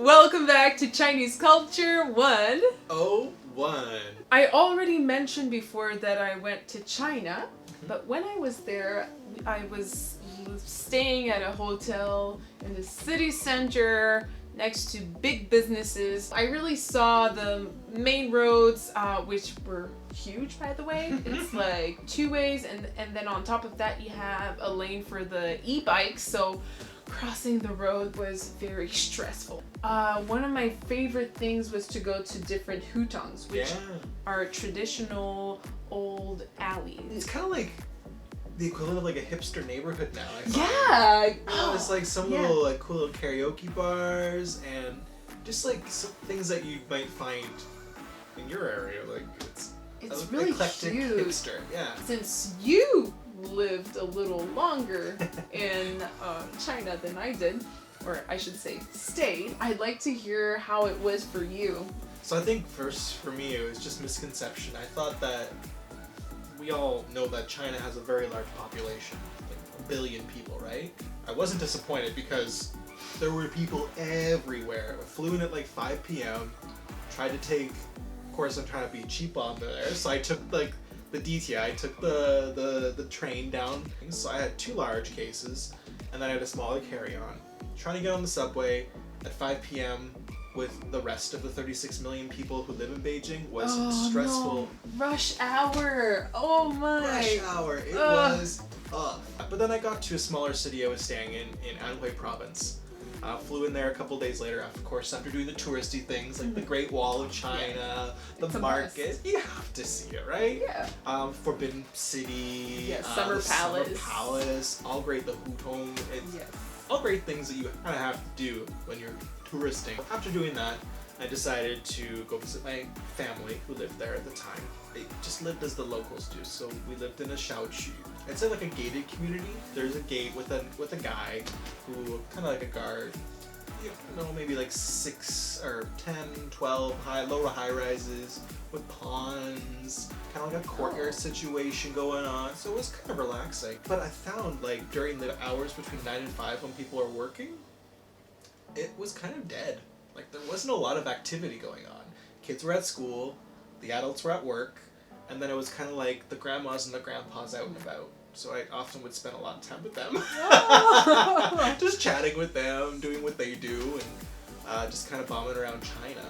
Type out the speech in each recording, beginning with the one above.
Welcome back to Chinese Culture 101. I already mentioned before that I went to China, but when I was there, I was staying at a hotel in the city center next to big businesses. I really saw the main roads, which were huge, by the way. It's like two ways, and then on top of that you have a lane for the e-bikes, so crossing the road was very stressful. One of my favorite things was to go to different hutongs, which are traditional old alleys. It's kind of like the equivalent of like a hipster neighborhood now. It's like some little like cool little karaoke bars and just like some things that you might find in your area. Like it's really eclectic cute. Hipster. Yeah. Since you lived a little longer in China than I did, or I should say stayed, I'd like to hear how it was for you. So I think first for me it was just misconception. I thought that we all know that China has a very large population, like 1 billion people, right? I wasn't disappointed because there were people everywhere. I flew in at like 5 p.m. Tried to take, of course I'm trying to be cheap on there, so I took like the DTI, I took the train down, so I had 2 large cases, and then I had a smaller carry-on. Trying to get on the subway at 5 p.m. with the rest of the 36 million people who live in Beijing was stressful. No. Rush hour! Oh my! Rush hour! It was tough. But then I got to a smaller city I was staying in Anhui province. Flew in there a couple days later, of course, after doing the touristy things like the Great Wall of China, the market. You have to see it, right? Yeah. Forbidden City, Summer Palace. Summer Palace, all great. The Hutong, all great things that you kind of have to do when you're touristing. After doing that, I decided to go visit my family who lived there at the time. They just lived as the locals do, so we lived in a Shaoqu. It's like a gated community. There's a gate with a guy who kind of like a guard. You know, maybe like 6 or 10, 12 lower high rises with ponds, kind of like a courtyard situation going on. So it was kind of relaxing. But I found like during the hours between 9 and 5 when people are working, it was kind of dead. Like there wasn't a lot of activity going on. Kids were at school, the adults were at work, and then it was kind of like the grandmas and the grandpas out and about. So I often would spend a lot of time with them. Just chatting with them, doing what they do, and just kind of bombing around China.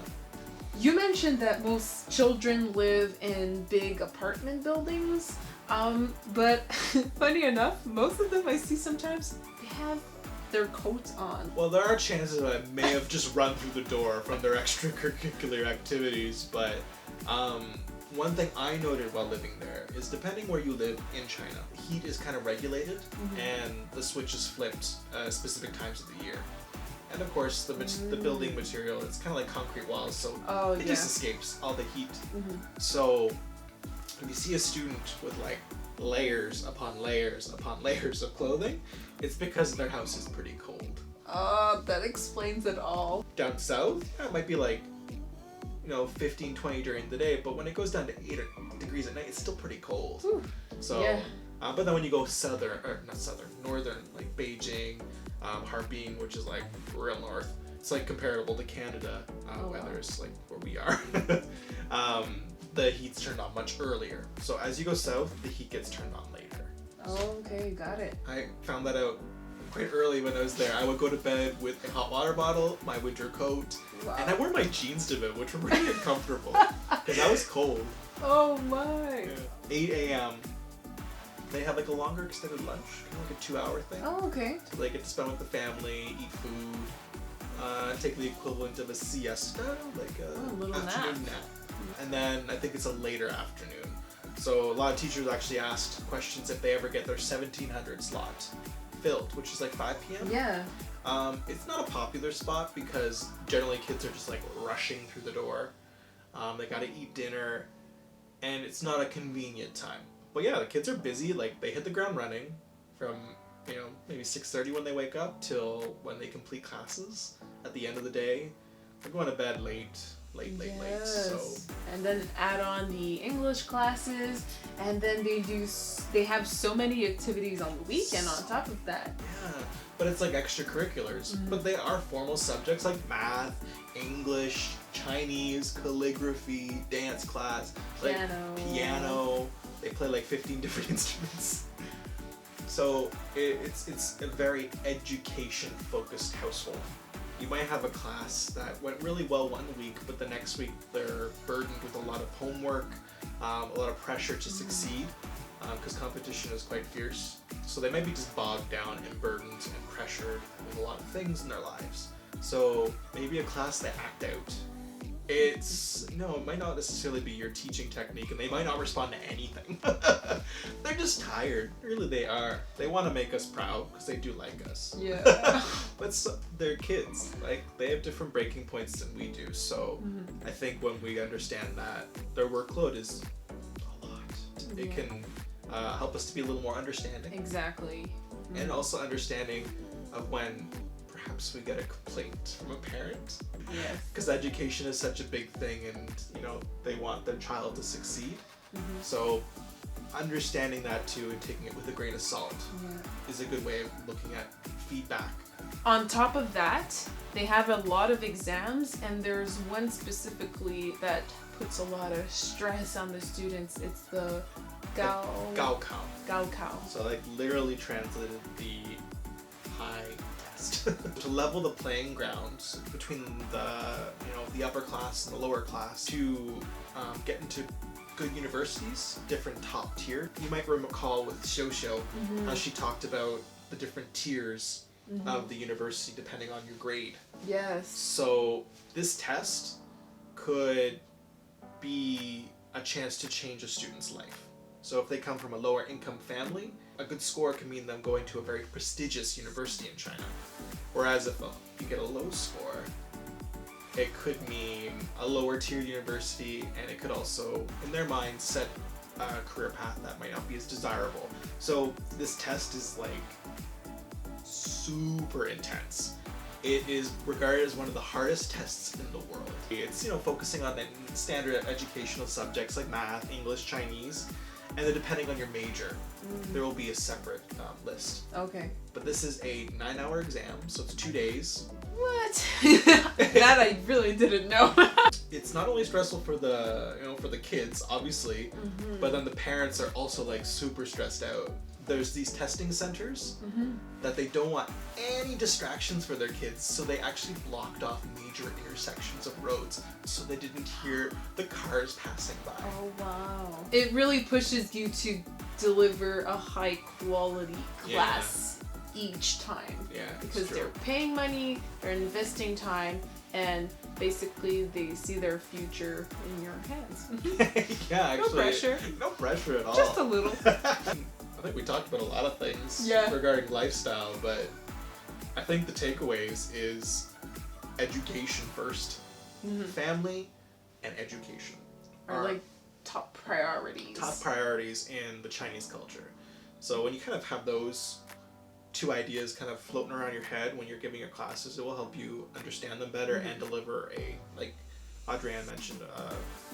You mentioned that most children live in big apartment buildings, but funny enough, most of them I see sometimes, they have their coats on. Well, there are chances that I may have just run through the door from their extracurricular activities, but one thing I noted while living there is depending where you live in China, the heat is kind of regulated and the switch is flipped specific times of the year. And of course, the building material, it's kind of like concrete walls, so it just escapes all the heat. So if you see a student with like layers upon layers upon layers of clothing, it's because their house is pretty cold. That explains it all. Down south, it might be like 15, 20 during the day, but when it goes down to 8 degrees at night, it's still pretty cold. Ooh. So, but then when you go northern, like Beijing, Harbin, which is like real north, it's like comparable to Canada weathers, like where we are. The heat's turned on much earlier. So as you go south, the heat gets turned on later. Okay, got it. I found that out quite early when I was there. I would go to bed with a hot water bottle, my winter coat, and I wore my jeans to bed, which were really uncomfortable because I was cold. Oh my! Yeah. 8 a.m. They have like a longer extended lunch, kind of like a 2-hour thing. Oh, okay. So they get to spend with the family, eat food, take the equivalent of a siesta, like a little afternoon nap. And then I think it's a later afternoon. So a lot of teachers actually asked questions if they ever get their 1700 slot filled, which is like 5 p.m. Yeah. It's not a popular spot because generally kids are just like rushing through the door. They gotta eat dinner, and it's not a convenient time. But yeah, the kids are busy. Like they hit the ground running from maybe 6:30 when they wake up till when they complete classes at the end of the day. They're going to bed late. late. So. And then add on the English classes, and then they have so many activities on the weekend on top of that. Yeah, but it's like extracurriculars. But they are formal subjects like math, English, Chinese, calligraphy, dance class, like piano. They play like 15 different instruments. So it's a very education-focused household. You might have a class that went really well one week, but the next week they're burdened with a lot of homework, a lot of pressure to succeed, because competition is quite fierce. So they might be just bogged down and burdened and pressured with a lot of things in their lives. So maybe a class they act out. It might not necessarily be your teaching technique, and they might not respond to anything. They're just tired. Really, they are. They want to make us proud because they do like us. Yeah. But they're kids. Like, they have different breaking points than we do. So I think when we understand that their workload is a lot, it can help us to be a little more understanding. Exactly. And also understanding of when perhaps we get a complaint from a parent. Yes. Because education is such a big thing, and they want their child to succeed. So understanding that too and taking it with a grain of salt is a good way of looking at feedback. On top of that, they have a lot of exams, and there's one specifically that puts a lot of stress on the students. It's the Gaokao. So like literally translated the high test. To level the playing ground between the upper class and the lower class to get into good universities, different top tier. You might recall with Shosho how she talked about the different tiers of the university depending on your grade. Yes. So this test could be a chance to change a student's life. So if they come from a lower income family, a good score can mean them going to a very prestigious university in China. Whereas if you get a low score, it could mean a lower tier university, and it could also, in their mind, set a career path that might not be as desirable. So this test is like super intense. It is regarded as one of the hardest tests in the world. It's focusing on the standard educational subjects like math, English, Chinese, and then depending on your major, there will be a separate list. Okay. But this is a 9-hour exam, so it's 2 days. What? That I really didn't know. It's not only stressful for the kids, obviously, but then the parents are also like super stressed out. There's these testing centers that they don't want any distractions for their kids, so they actually blocked off major intersections of roads so they didn't hear the cars passing by. Oh wow. It really pushes you to deliver a high quality class each time. Yeah, because they're paying money, they're investing time, and basically they see their future in your hands. Yeah, actually. No pressure. No pressure at all. Just a little. I think we talked about a lot of things regarding lifestyle, but I think the takeaways is education first. Family and education are like top priorities. Top priorities in the Chinese culture. So when you kind of have those two ideas kind of floating around your head when you're giving your classes, it will help you understand them better and deliver a, like Adrienne mentioned,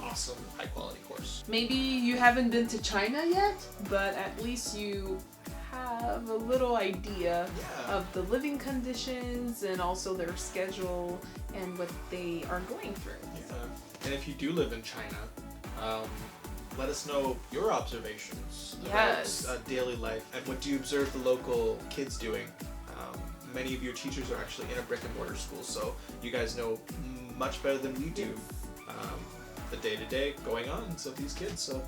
awesome high quality course. Maybe you haven't been to China yet, but at least you have a little idea of the living conditions and also their schedule and what they are going through. Yeah. And if you do live in China, let us know your observations about daily life and what do you observe the local kids doing. Many of your teachers are actually in a brick and mortar school, so you guys know much better than we do the day-to-day going on of these kids. So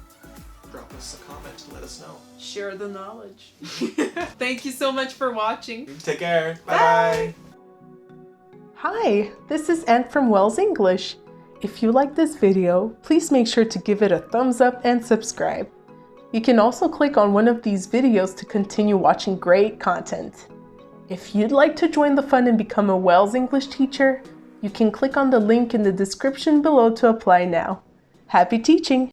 drop us a comment to let us know. Share the knowledge. Thank you so much for watching. Take care. Bye. Hi, this is Anne from Wells English. If you like this video, please make sure to give it a thumbs up and subscribe. You can also click on one of these videos to continue watching great content. If you'd like to join the fun and become a Wells English teacher, you can click on the link in the description below to apply now. Happy teaching!